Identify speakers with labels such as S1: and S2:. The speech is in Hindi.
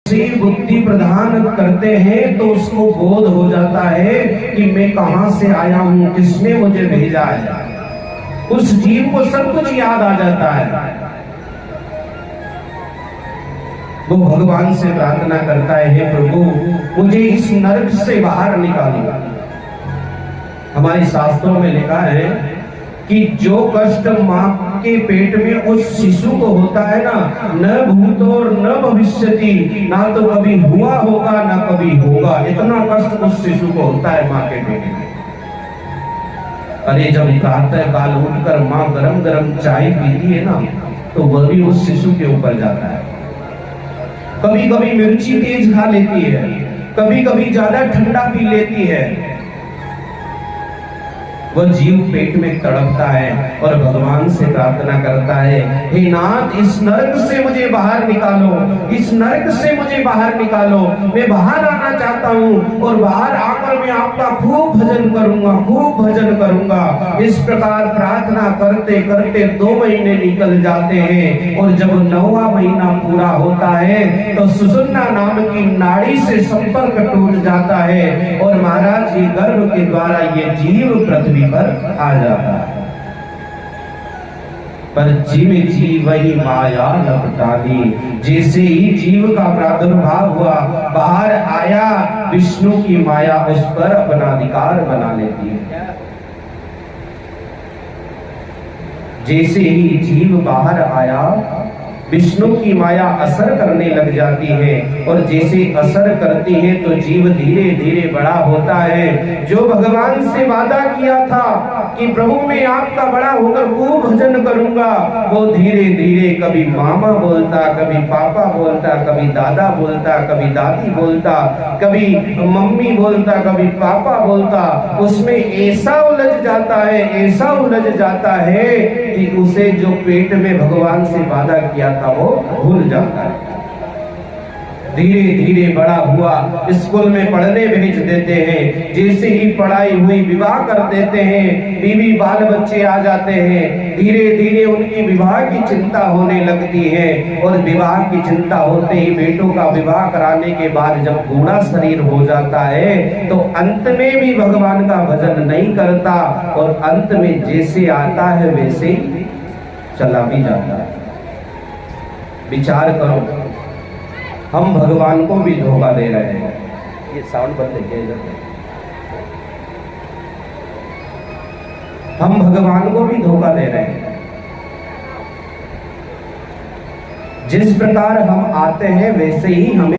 S1: से बुद्धि प्रदान करते हैं तो उसको बोध हो जाता है कि मैं कहां से आया हूं, किसने मुझे भेजा है। उस जीव को सब कुछ याद आ जाता है। वो भगवान से प्रार्थना करता है, हे प्रभु मुझे इस नरक से बाहर निकालो। हमारे शास्त्रों में लिखा है कि जो कष्ट मां के पेट में उस शिशु को होता है ना, न भूत और न भविष्यति, ना तो कभी हुआ होगा ना कभी होगा, इतना कष्ट उस शिशु को होता है मां के पेट में। अरे जब प्रातः काल उठकर मां गरम गरम चाय पीती है ना, तो वह भी उस शिशु के ऊपर जाता है। कभी कभी मिर्ची तेज खा लेती है, कभी कभी ज्यादा ठंडा पी लेती है। वह जीव पेट में तड़पता है और भगवान से प्रार्थना करता है, हे नाथ इस नरक से मुझे बाहर निकालो, इस नरक से मुझे बाहर निकालो। मैं बाहर आना चाहता हूँ और बाहर आकर मैं आपका खूब भजन करूंगा, खूब भजन करूंगा। इस प्रकार प्रार्थना करते करते 2 महीने निकल जाते हैं और जब 9वां महीना पूरा होता है तो सुषुम्ना नाम की नाड़ी से संपर्क टूट जाता है और महाराज जी गर्भ के द्वारा ये जीव पृथ्वी पर आ जाता है। पर जीव जीव वही माया लपटा दी। जैसे ही जीव का प्रादुर्भाव हुआ, बाहर आया, विष्णु की माया उस पर अपना अधिकार बना लेती है। जैसे ही जीव बाहर आया, विष्णु की माया असर करने लग जाती है और जैसे असर करती है तो जीव धीरे धीरे बड़ा होता है। जो भगवान से वादा किया था कि प्रभु मैं आपका बड़ा होकर खूब भजन करूंगा, वो धीरे धीरे कभी मामा बोलता, कभी पापा बोलता, कभी दादा बोलता, कभी दादी बोलता, कभी मम्मी बोलता, कभी पापा बोलता। उसमें ऐसा उलझ जाता है, ऐसा उलझ जाता है कि उसे जो पेट में भगवान से वादा किया था वो भूल जाता है। धीरे धीरे बड़ा हुआ, स्कूल में पढ़ने भेज देते हैं। जैसे ही पढ़ाई हुई विवाह कर देते हैं, बीवी बाल बच्चे आ जाते हैं। धीरे धीरे उनकी विवाह की चिंता होने लगती है और विवाह की चिंता होते ही बेटों का विवाह कराने के बाद जब बूढ़ा शरीर हो जाता है तो अंत में भी भगवान का भजन नहीं करता और अंत में जैसे आता है वैसे ही चला भी जाता है। विचार करो, हम भगवान को भी धोखा दे रहे हैं। ये साउंड बंद है, हम भगवान को भी धोखा दे रहे हैं। जिस प्रकार हम आते हैं वैसे ही हमें